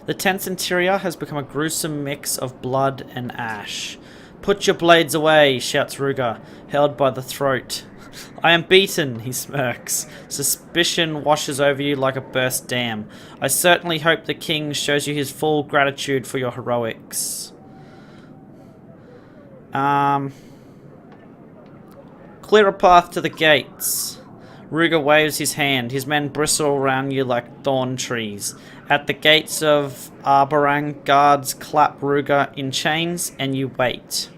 The tent's interior has become a gruesome mix of blood and ash. "Put your blades away," shouts Ruger, held by the throat. "I am beaten," he smirks. Suspicion washes over you like a burst dam. "I certainly hope the king shows you his full gratitude for your heroics." Clear a path to the gates. Ruger waves his hand. His men bristle around you like thorn trees. At the gates of Arborang, guards clap Ruger in chains, and you wait.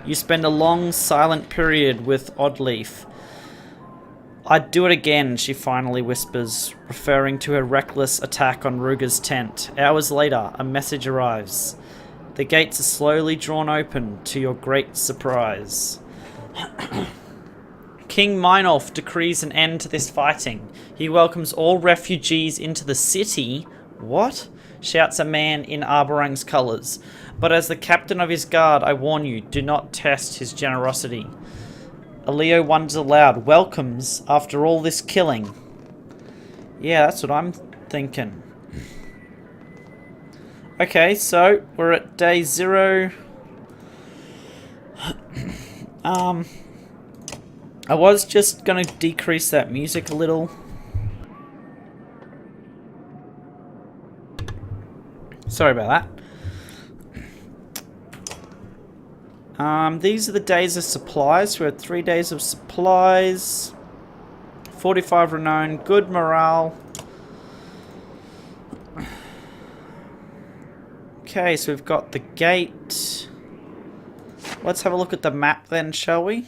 You spend a long, silent period with Oddleaf. "I'd do it again," she finally whispers, referring to her reckless attack on Ruger's tent. Hours later, a message arrives. The gates are slowly drawn open, to your great surprise. King Mynolf decrees an end to this fighting. He welcomes all refugees into the city. "What?" shouts a man in Arborang's colours. "But as the captain of his guard, I warn you, do not test his generosity." Elio wonders aloud. "Welcomes after all this killing?" Yeah, that's what I'm thinking. Okay, so we're at day 0. I was just going to decrease that music a little. Sorry about that. These are the days of supplies. We had 3 days of supplies. 45 renown, good morale. Okay, so we've got the gate. Let's have a look at the map then, shall we?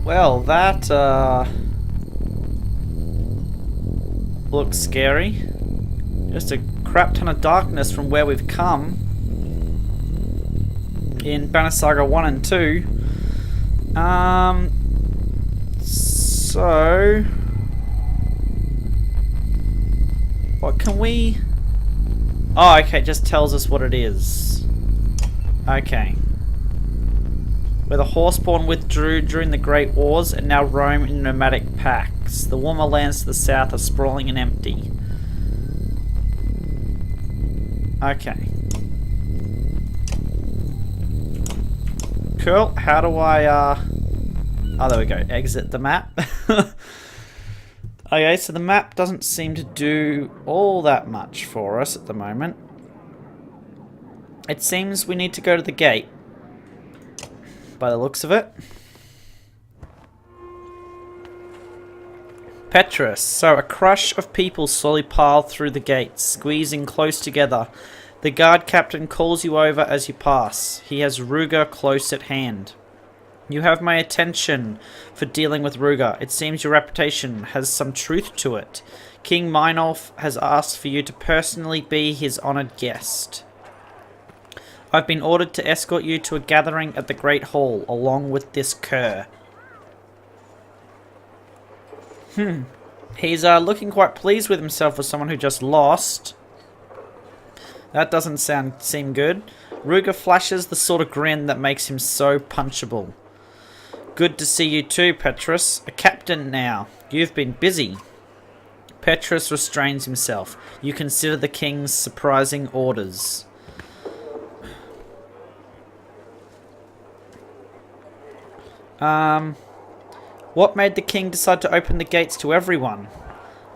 Well, that looks scary. Just a crap ton of darkness from where we've come in Banner Saga 1 and 2. So what can we... Oh, okay, it just tells us what it is. Okay. Where the Horseborn withdrew during the Great Wars and now roam in nomadic packs. The warmer lands to the south are sprawling and empty. Okay. Cool. How do I, Oh, there we go. Exit the map. Okay, so the map doesn't seem to do all that much for us at the moment. It seems we need to go to the gate, by the looks of it. Petrus. So a crush of people slowly pile through the gates, squeezing close together. The guard captain calls you over as you pass. He has Ruger close at hand. "You have my attention for dealing with Ruger. It seems your reputation has some truth to it. King Mynolf has asked for you to personally be his honoured guest. I've been ordered to escort you to a gathering at the Great Hall, along with this cur." He's looking quite pleased with himself for someone who just lost. That doesn't seem good. Ruger flashes the sort of grin that makes him so punchable. "Good to see you too, Petrus. A captain now. You've been busy." Petrus restrains himself. You consider the king's surprising orders. What made the king decide to open the gates to everyone?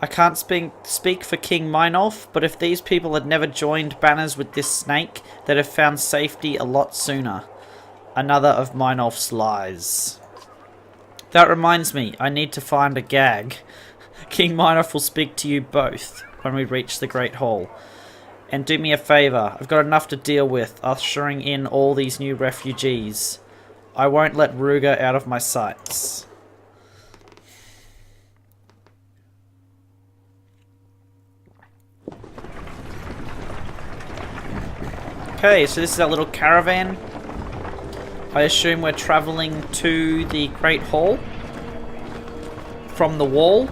I can't speak for King Mynolf, but if these people had never joined banners with this snake, they'd have found safety a lot sooner. Another of Mynolf's lies. That reminds me, I need to find a gag. King Mynolf will speak to you both when we reach the Great Hall. And do me a favour, I've got enough to deal with, ushering in all these new refugees. I won't let Ruger out of my sights. Okay, so this is our little caravan. I assume we're travelling to the Great Hall from the wall.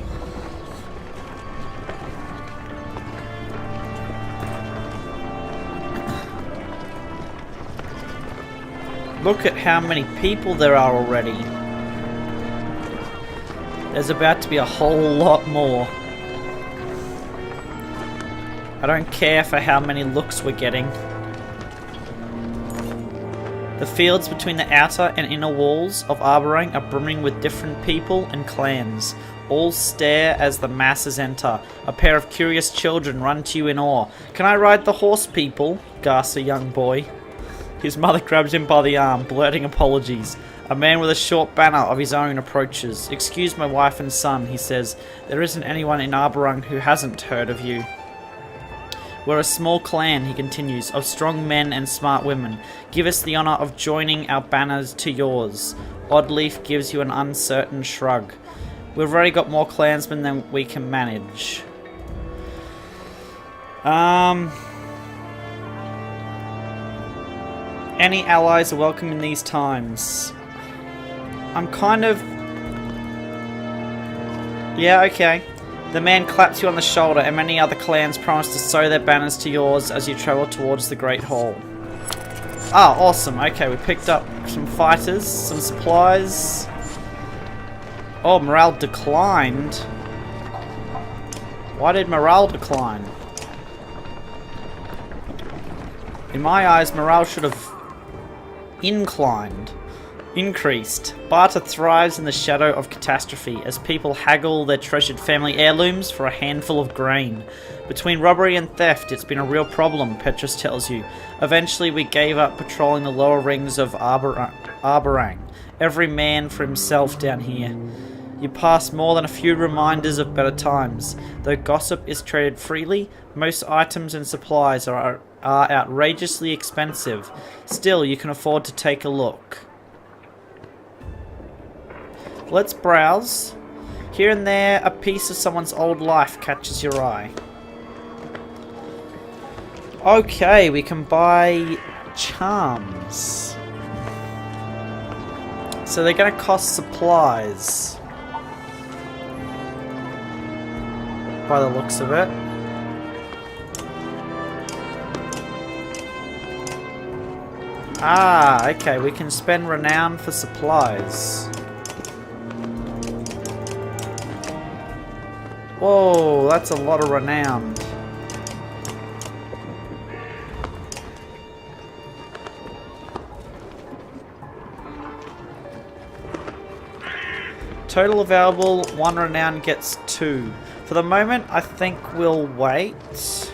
Look at how many people there are already. There's about to be a whole lot more. I don't care for how many looks we're getting. The fields between the outer and inner walls of Arborang are brimming with different people and clans. All stare as the masses enter. A pair of curious children run to you in awe. "Can I ride the horse, people?" gasps a young boy. His mother grabs him by the arm, blurting apologies. A man with a short banner of his own approaches. "Excuse my wife and son," he says. "There isn't anyone in Arborang who hasn't heard of you." "We're a small clan," he continues, "of strong men and smart women. Give us the honour of joining our banners to yours." Oddleaf gives you an uncertain shrug. "We've already got more clansmen than we can manage." Any allies are welcome in these times. I'm kind of... Yeah, okay. The man claps you on the shoulder, and many other clans promise to sew their banners to yours as you travel towards the Great Hall. Ah, awesome. Okay, we picked up some fighters, some supplies. Oh, morale declined. Why did morale decline? In my eyes, morale should have increased. Barter thrives in the shadow of catastrophe as people haggle their treasured family heirlooms for a handful of grain. Between robbery and theft, it's been a real problem, Petrus tells you. Eventually, we gave up patrolling the lower rings of Arborang. Every man for himself down here. You pass more than a few reminders of better times. Though gossip is traded freely, most items and supplies are outrageously expensive. Still, you can afford to take a look. Let's browse. Here and there, a piece of someone's old life catches your eye. Okay, we can buy charms. So they're going to cost supplies. By the looks of it. Ah, okay, we can spend renown for supplies. Whoa, that's a lot of renown. Total available, 1 renown gets 2. For the moment, I think we'll wait.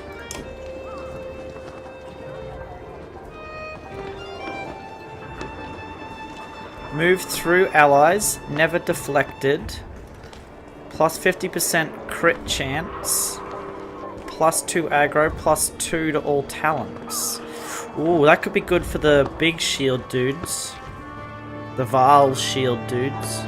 Move through allies, never deflected. Plus 50% crit chance. Plus 2 aggro, plus 2 to all talents. Ooh, that could be good for the big shield dudes. The Val shield dudes.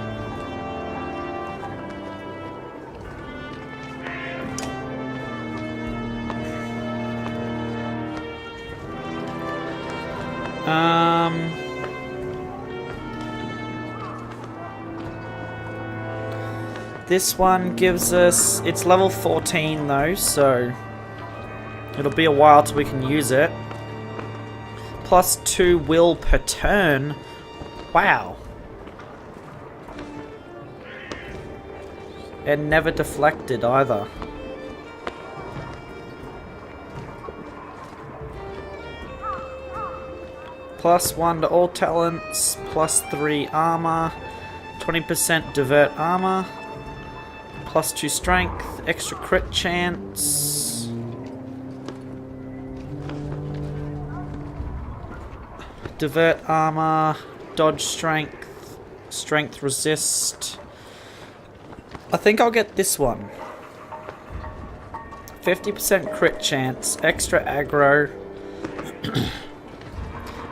This one gives us... It's level 14 though, so... It'll be a while till we can use it. Plus 2 will per turn. Wow. And never deflected either. Plus 1 to all talents. Plus 3 armor. 20% divert armor. Plus 2 strength, extra crit chance. Divert armor, dodge strength, strength resist. I think I'll get this one. 50% crit chance, extra aggro.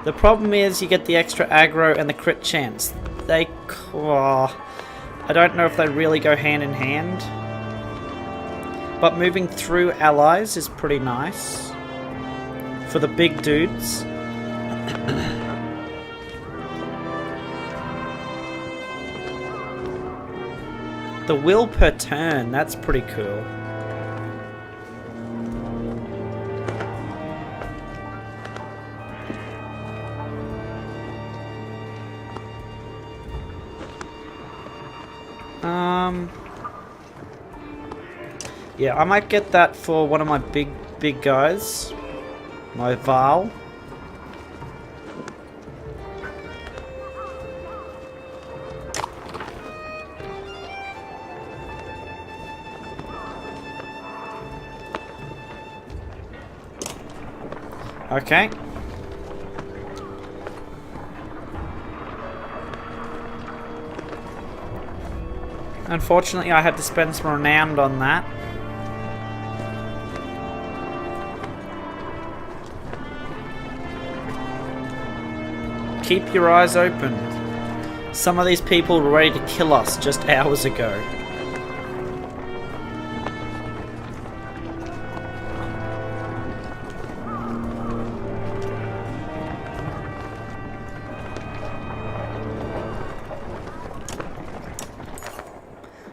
The problem is you get the extra aggro and the crit chance. They... I don't know if they really go hand in hand. But moving through allies is pretty nice. For the big dudes. The will per turn, that's pretty cool. Yeah, I might get that for one of my big guys. My Val. Okay. Unfortunately, I had to spend some renown on that. Keep your eyes open. Some of these people were ready to kill us just hours ago.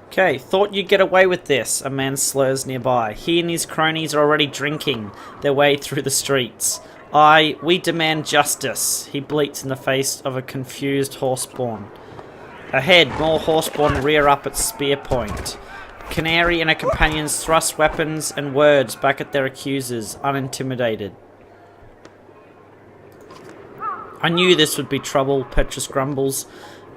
Okay, thought you'd get away with this, a man slurs nearby. He and his cronies are already drinking their way through the streets. We demand justice, he bleats in the face of a confused horseborn. Ahead, more horseborn rear up at spear point. Canary and her companions thrust weapons and words back at their accusers, unintimidated. I knew this would be trouble, Petrus grumbles.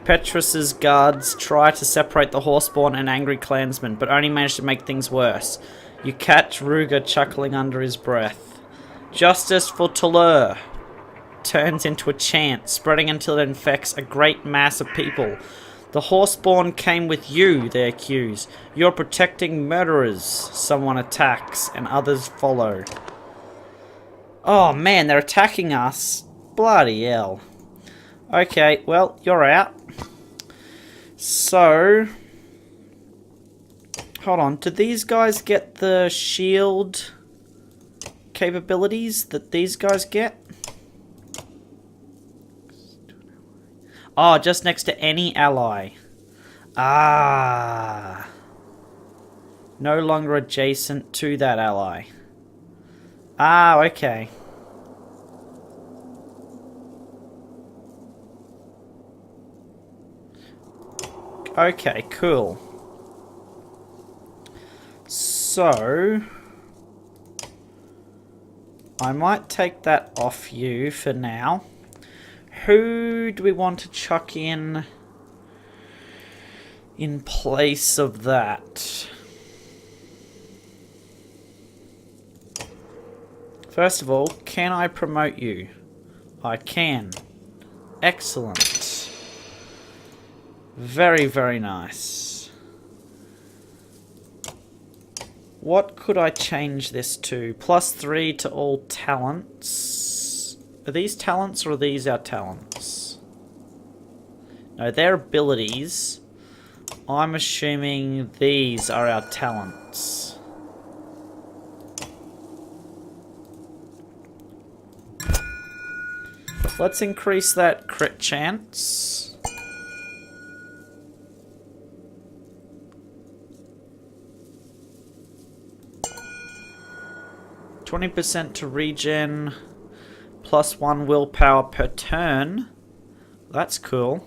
Petrus's guards try to separate the horseborn and angry clansmen, but only manage to make things worse. You catch Ruger chuckling under his breath. Justice for Tullur turns into a chant, spreading until it infects a great mass of people. The horseborn came with you, they accuse. You're protecting murderers. Someone attacks, and others follow. Oh man, they're attacking us. Bloody hell. Okay, well, you're out. So, hold on. Did these guys get the shield capabilities that these guys get? Oh, just next to any ally. Ah. No longer adjacent to that ally. Ah, okay. Okay, cool. So, I might take that off you for now. Who do we want to chuck in place of that? First of all, can I promote you? I can. Excellent. Very, very nice. What could I change this to? +3 to all talents. Are these talents or are these our talents? No, they're abilities. I'm assuming these are our talents. Let's increase that crit chance. 20% to regen, +1 willpower per turn. That's cool.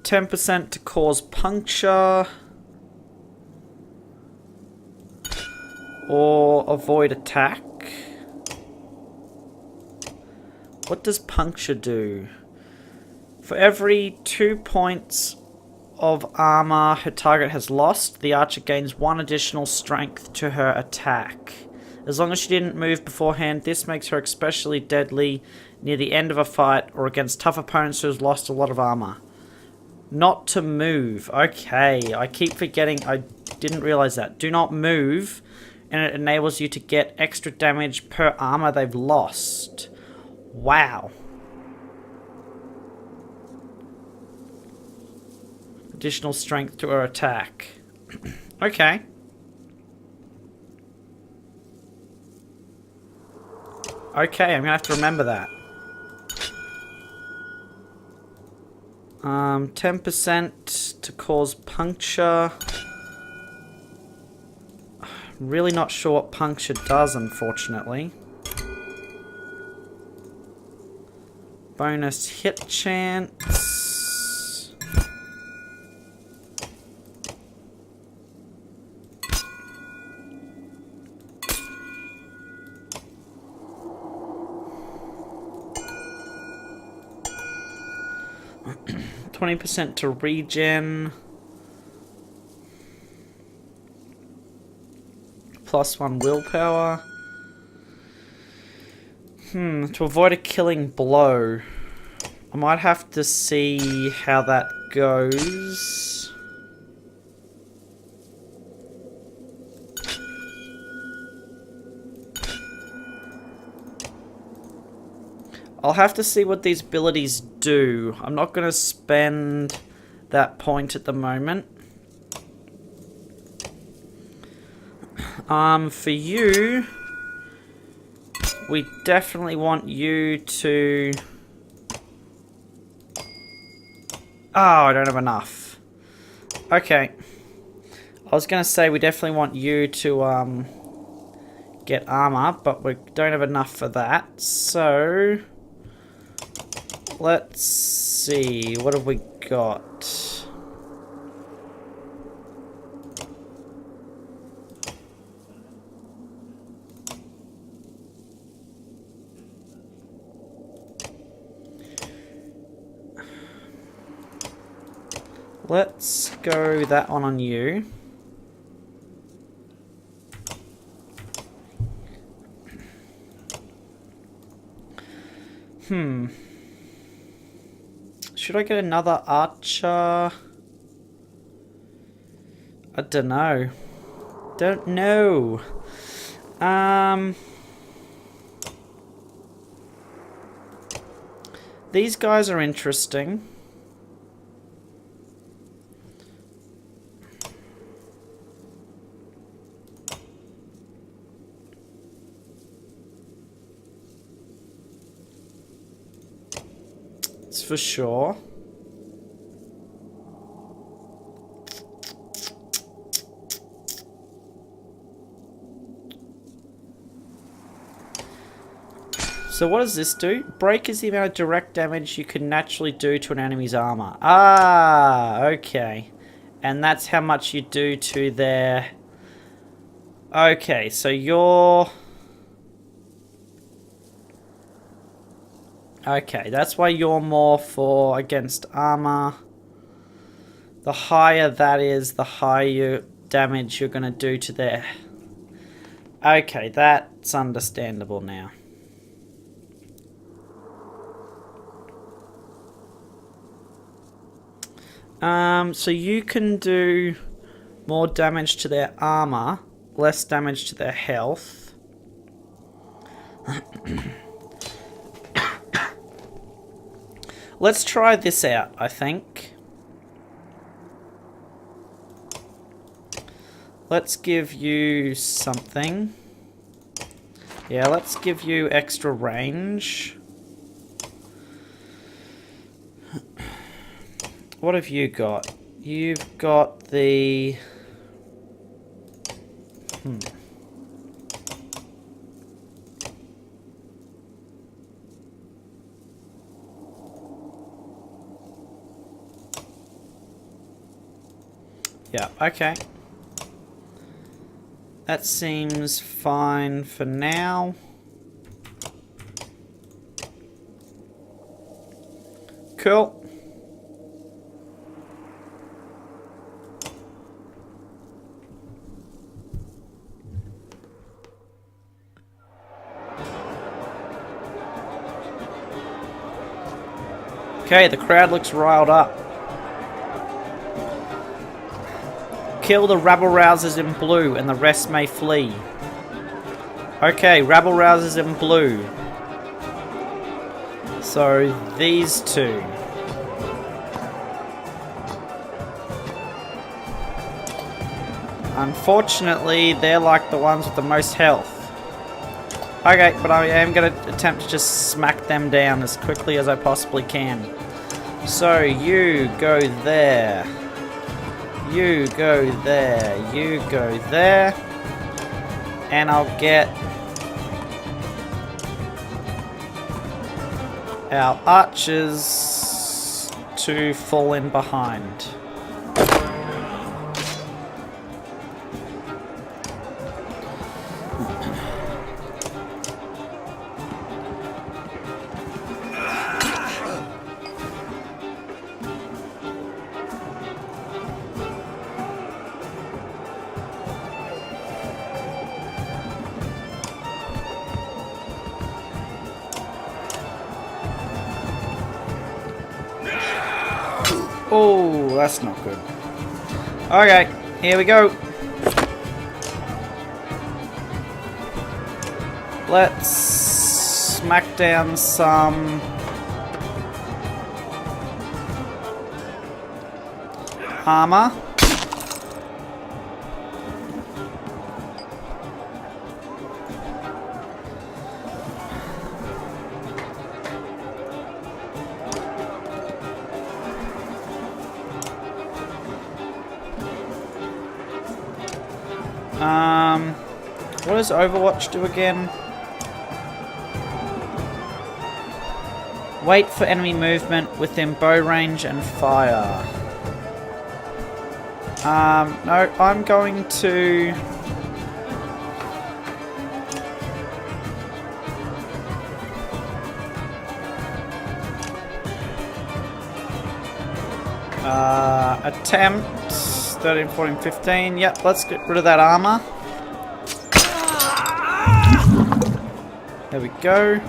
%10 to cause puncture. Or avoid attack. What does puncture do? For every 2 points of armor her target has lost, the archer gains 1 additional strength to her attack. As long as she didn't move beforehand, this makes her especially deadly near the end of a fight or against tough opponents who have lost a lot of armor. Not to move. Okay, I keep forgetting. I didn't realize that. Do not move, and it enables you to get extra damage per armor they've lost. Wow. Additional strength to her attack. Okay. Okay, I'm gonna have to remember that. 10% to cause puncture. I'm really not sure what puncture does, unfortunately. bonus hit chance. %20 to regen. +1 willpower. To avoid a killing blow. I might have to see how that goes. I'll have to see what these abilities do. I'm not going to spend that point at the moment. For you, we definitely want you to... Oh, I don't have enough. Okay. I was going to say we definitely want you to get armor, but we don't have enough for that. So... let's see, what have we got? Let's go that one on you. Should I get another archer? I don't know. Don't know. These guys are interesting. For sure. So what does this do? Break is the amount of direct damage you can naturally do to an enemy's armor. Ah, okay. And that's how much you do to their... Okay, so you're... Okay, that's why you're more for against armor. The higher that is, the higher damage you're going to do to their... Okay, that's understandable now. So you can do more damage to their armor, less damage to their health. Let's try this out, I think. Let's give you something. Yeah, let's give you extra range. What have you got? You've got the... Yeah, okay. That seems fine for now. Cool. Okay, the crowd looks riled up. Kill the rabble-rousers in blue and the rest may flee. Okay, rabble-rousers in blue. So, these two. Unfortunately, they're like the ones with the most health. Okay, but I am going to attempt to just smack them down as quickly as I possibly can. So, you go there. You go there. You go there. And I'll get... our archers to fall in behind. Oh, that's not good. Okay, here we go. Let's smack down some armor. What does Overwatch do again? Wait for enemy movement within bow range and fire. No, I'm going to... attempt 13, 14, 15. Yep, let's get rid of that armor. There we go.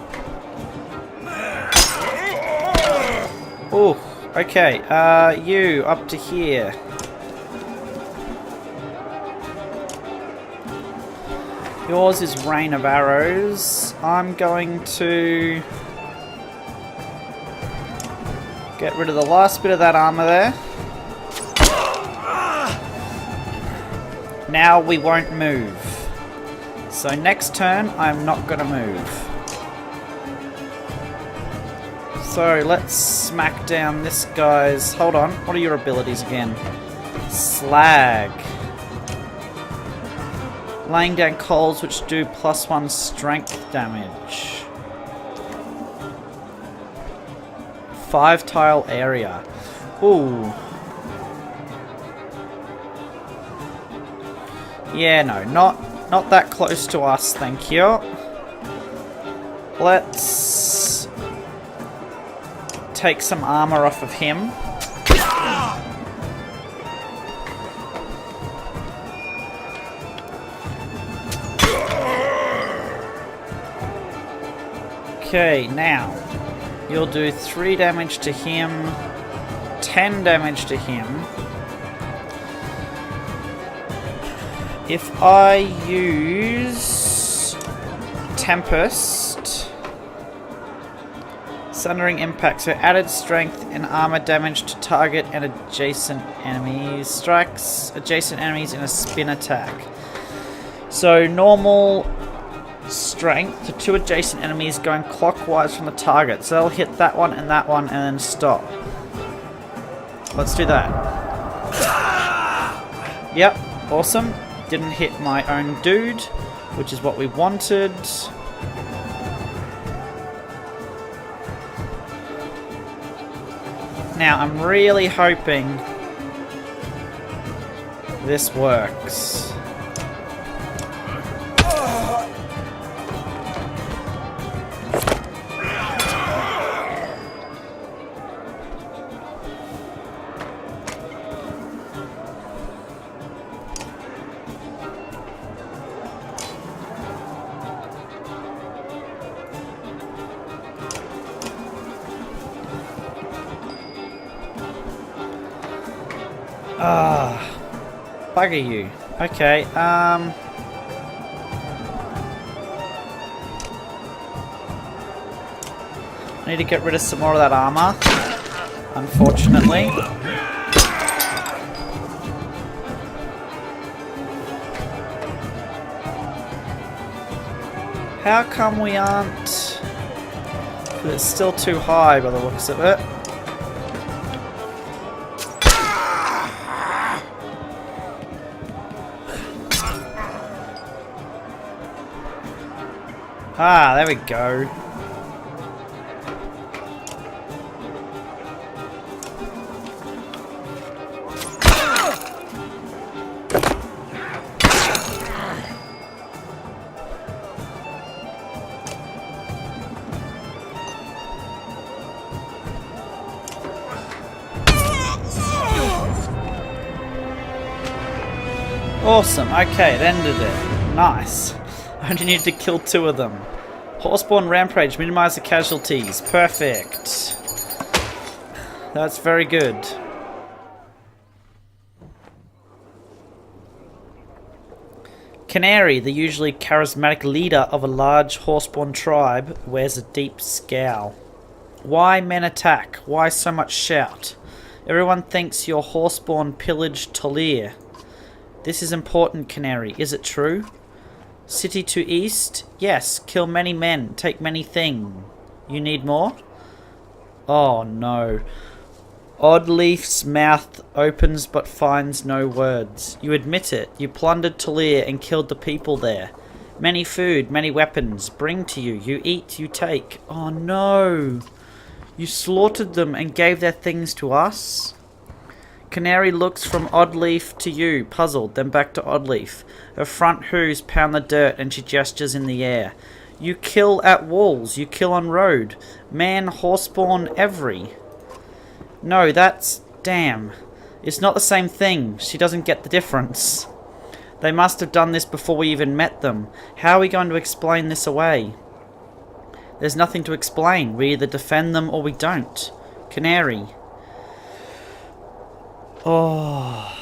Oh, okay. You up to here. Yours is rain of arrows. I'm going to get rid of the last bit of that armor there. Now we won't move. So next turn, I'm not going to move. So let's smack down this guy's... Hold on, what are your abilities again? Slag. Laying down coals which do +1 strength damage. 5 tile area. Ooh. Yeah, no, not that close to us, thank you. Let's take some armor off of him. Okay, now you'll do 3 damage to him, 10 damage to him. If I use Tempest, Sundering Impact, so added strength and armor damage to target and adjacent enemies, strikes adjacent enemies in a spin attack. So normal strength to 2 adjacent enemies going clockwise from the target. So they'll hit that one and then stop. Let's do that. Yep, awesome. Didn't hit my own dude, which is what we wanted. Now, I'm really hoping this works. Bugger you. Okay, I need to get rid of some more of that armor, unfortunately. How come we aren't... It's still too high by the looks of it. Ah, there we go. Awesome. Okay, it ended it. Nice. I only need to kill 2 of them. Horseborn Rampage. Minimize the casualties. Perfect. That's very good. Canary, the usually charismatic leader of a large horseborn tribe, wears a deep scowl. Why men attack? Why so much shout? Everyone thinks your horseborn pillaged Tolir. This is important, Canary. Is it true? City to east? Yes. Kill many men. Take many things. You need more? Oh no. Oddleaf's mouth opens but finds no words. You admit it. You plundered Tolir and killed the people there. Many food, many weapons. Bring to you. You eat, you take. Oh no. You slaughtered them and gave their things to us? Canary looks from Oddleaf to you, puzzled, then back to Oddleaf. Her front hooves pound the dirt and she gestures in the air. You kill at walls, you kill on road. Man, horseborn, every. No, that's... damn. It's not the same thing. She doesn't get the difference. They must have done this before we even met them. How are we going to explain this away? There's nothing to explain. We either defend them or we don't. Canary. Oh.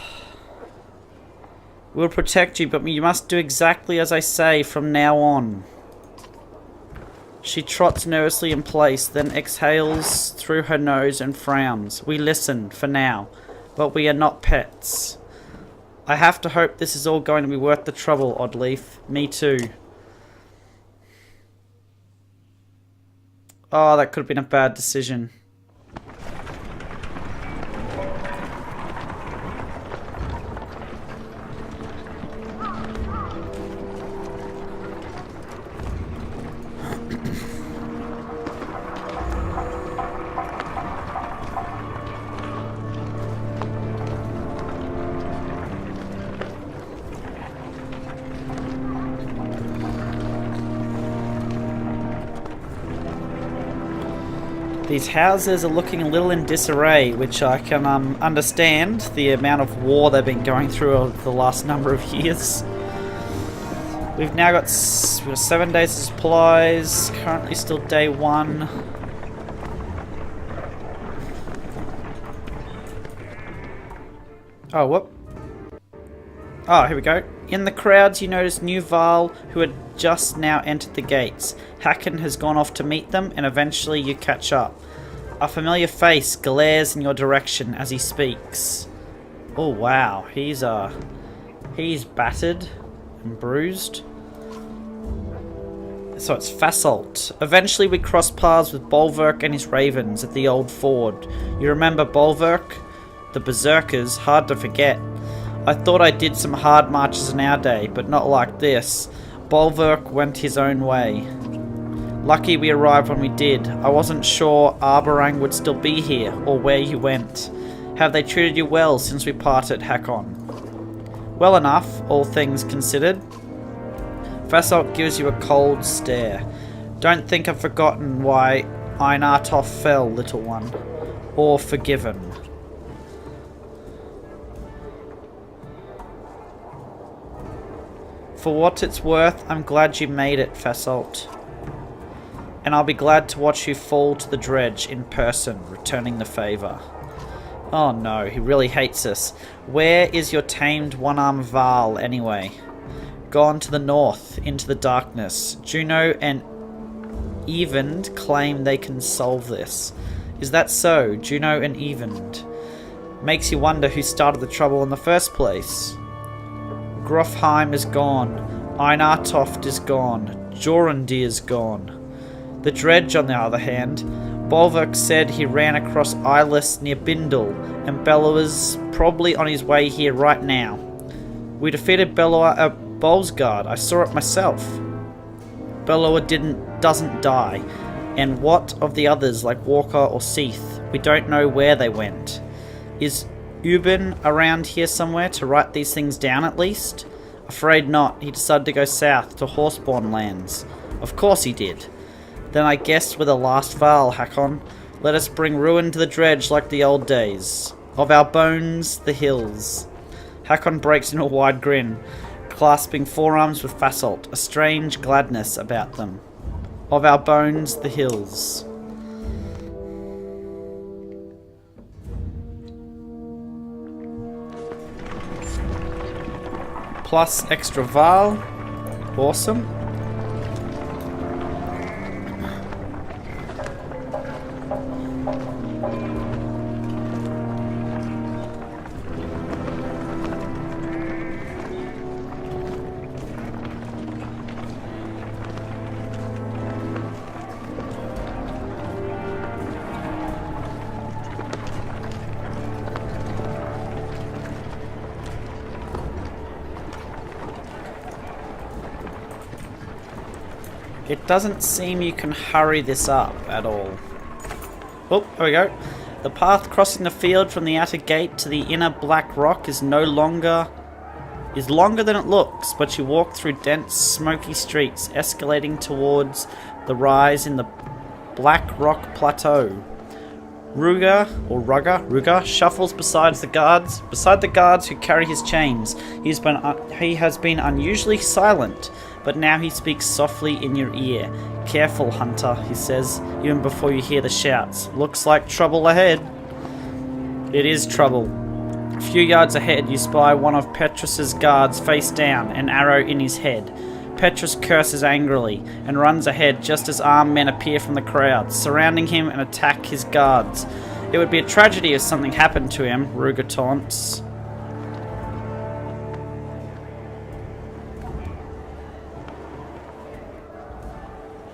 We'll protect you, but you must do exactly as I say from now on. She trots nervously in place, then exhales through her nose and frowns. We listen, for now, but we are not pets. I have to hope this is all going to be worth the trouble, Oddleaf. Me too. Oh, that could have been a bad decision. These houses are looking a little in disarray, which I can understand, the amount of war they've been going through over the last number of years. We've now got 7 days of supplies, currently still day 1. Oh, whoop. Oh, here we go. In the crowds, you notice new Val, who had just now entered the gates. Hacken has gone off to meet them, and eventually you catch up. A familiar face glares in your direction as he speaks. Oh wow, he's battered and bruised. So it's Fasolt. Eventually we cross paths with Bolverk and his ravens at the old ford. You remember Bolverk? The berserkers, hard to forget. I thought I did some hard marches in our day, but not like this. Bolverk went his own way. Lucky we arrived when we did. I wasn't sure Arborang would still be here, or where you went. Have they treated you well since we parted, Hakon? Well enough, all things considered. Fasolt gives you a cold stare. Don't think I've forgotten why Einartoff fell, little one. Or forgiven. For what it's worth, I'm glad you made it, Fasolt. And I'll be glad to watch you fall to the dredge in person, returning the favour. Oh no, he really hates us. Where is your tamed one-armed Val, anyway? Gone to the north, into the darkness. Juno and Evend claim they can solve this. Is that so, Juno and Evend? Makes you wonder who started the trouble in the first place. Grofheim is gone. Einartoft is gone. Jorundir is gone. The dredge, on the other hand, Bolverk said he ran across Eyeless near Bindle, and Bellowa's probably on his way here right now. We defeated Bellowa at Bolsgard. I saw it myself. Bellowa doesn't die. And what of the others like Walker or Seath? We don't know where they went. Is Ubin around here somewhere to write these things down at least? Afraid not. He decided to go south to Horseborn lands. Of course he did. Then I guess we're the last Val, Hakon. Let us bring ruin to the dredge like the old days. Of our bones, the hills. Hakon breaks into a wide grin, clasping forearms with Fasolt, a strange gladness about them. Of our bones, the hills. Plus extra Val. Awesome. It doesn't seem you can hurry this up at all. Oh, there we go. The path crossing the field from the outer gate to the inner black rock is longer than it looks, but you walk through dense, smoky streets, escalating towards the rise in the Black Rock Plateau. Ruga shuffles beside the guards who carry his chains. He has been unusually silent, but now he speaks softly in your ear. Careful, Hunter, he says, even before you hear the shouts. Looks like trouble ahead. It is trouble. A few yards ahead, you spy one of Petrus's guards face down, an arrow in his head. Petrus curses angrily and runs ahead just as armed men appear from the crowd, surrounding him and attack his guards. It would be a tragedy if something happened to him, Ruga taunts.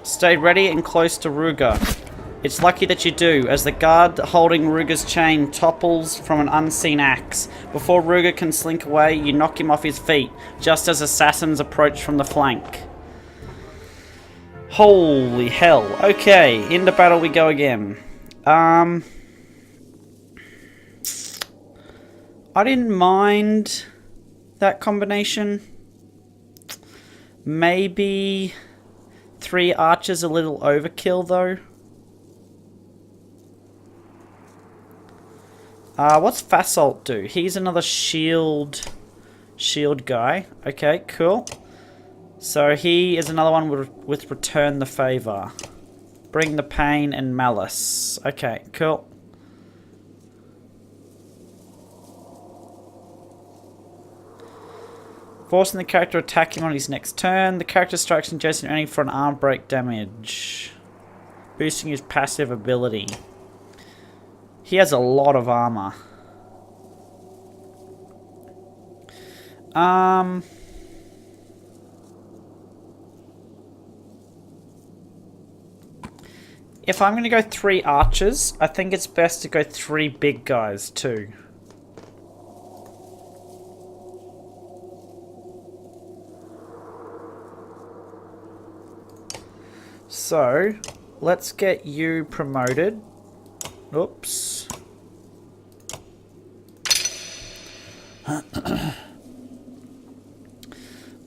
Stay ready and close to Ruga. It's lucky that you do, as the guard holding Ruga's chain topples from an unseen axe. Before Ruga can slink away, you knock him off his feet, just as assassins approach from the flank. Holy hell. Okay, into battle we go again. I didn't mind that combination. Maybe 3 archers a little overkill though. What's Fasolt do? He's another shield guy. Okay, cool. So he is another one with return the favor. Bring the pain and malice. Okay, cool. Forcing the character to attack him on his next turn. The character strikes adjacent enemy for an arm break damage. Boosting his passive ability. He has a lot of armor. If I'm going to go 3 archers, I think it's best to go 3 big guys too. So, let's get you promoted. Oops.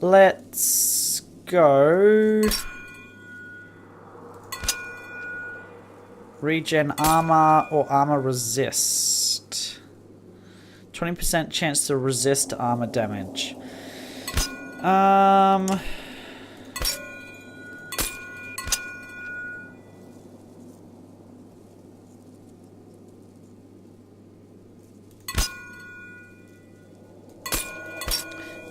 Let's go. Regen armor or armor resist. 20% chance to resist armor damage.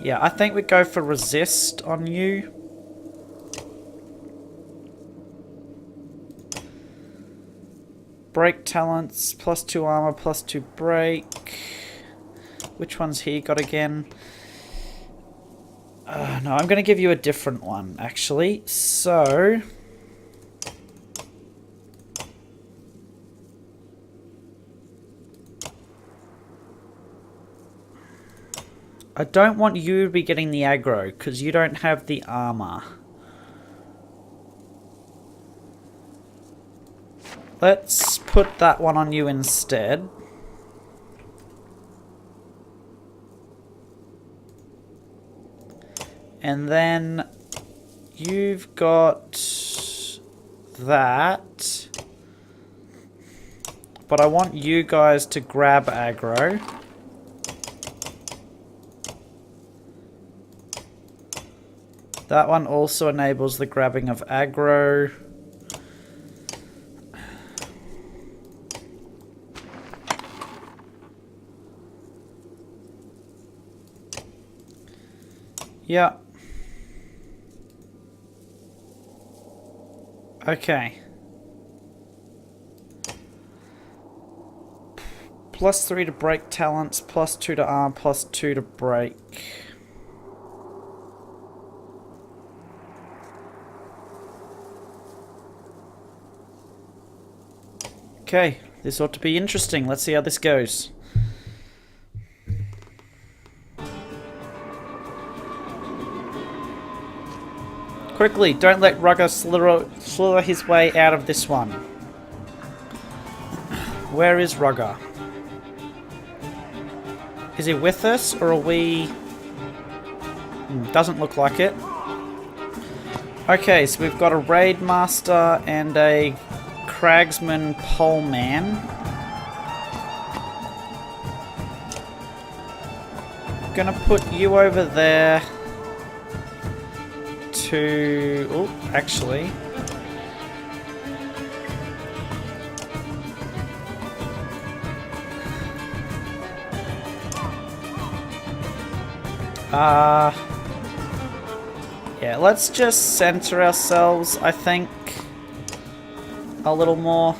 Yeah, I think we go for resist on you. Break talents, +2 armor, +2 break. Which one's he got again? No, I'm going to give you a different one, actually. So... I don't want you to be getting the aggro, because you don't have the armor. Let's put that one on you instead. And then you've got that. But I want you guys to grab aggro. That one also enables the grabbing of aggro. Yeah. Okay. +3 to break talents, +2 to arm, +2 to break. Okay, this ought to be interesting. Let's see how this goes. Quickly, don't let Rugger slither his way out of this one. Where is Rugger? Is he with us, or are we... Doesn't look like it. Okay, so we've got a Raid Master and a Cragsman Poleman. Gonna put you over there to... Oh, actually... yeah, let's just center ourselves, I think, a little more.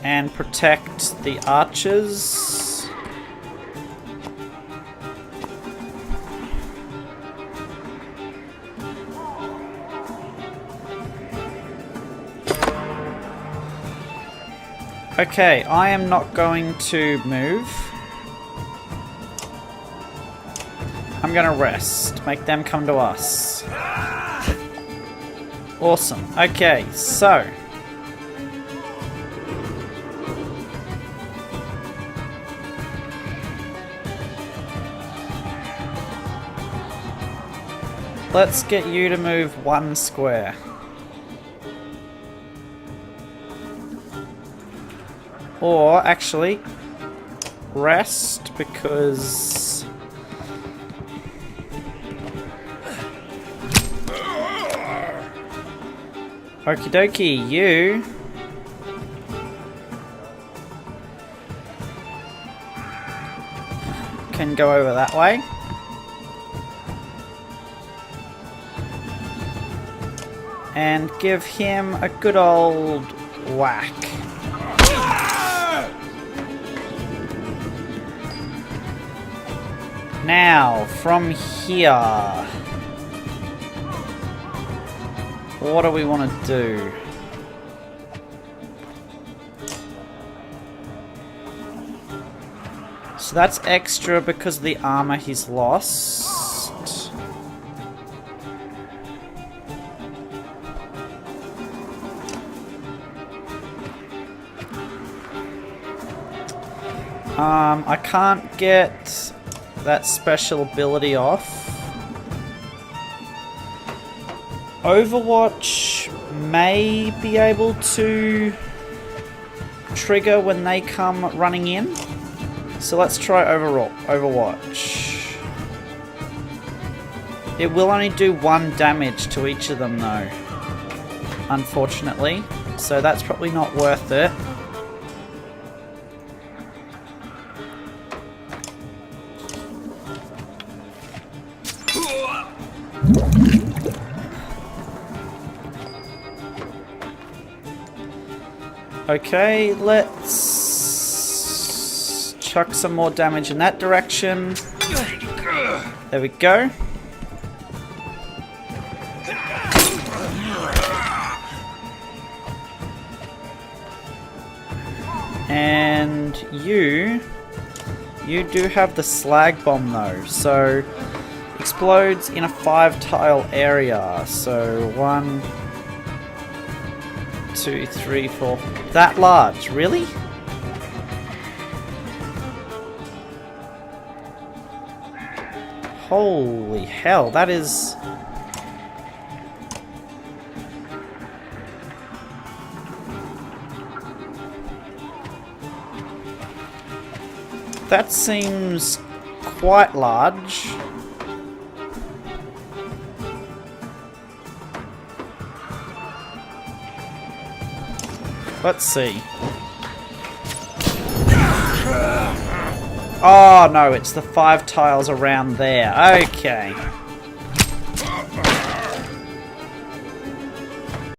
And protect the archers. Okay, I am not going to move. I'm gonna rest. Make them come to us. Awesome. Okay, so... let's get you to move 1 square. Or, actually, rest, because... Okie dokie, you... can go over that way. And give him a good old whack. Now, from here... what do we want to do? So that's extra because of the armor he's lost. I can't get that special ability off. Overwatch may be able to trigger when they come running in. So let's try Overwatch. It will only do 1 damage to each of them though, unfortunately. So that's probably not worth it. Okay, let's chuck some more damage in that direction. There we go. And you do have the slag bomb though, so explodes in a 5-tile area. So 1, 2, 3, 4. That large, really? Holy hell, that is... that seems quite large. Let's see. Oh no, it's the 5 tiles around there. Okay.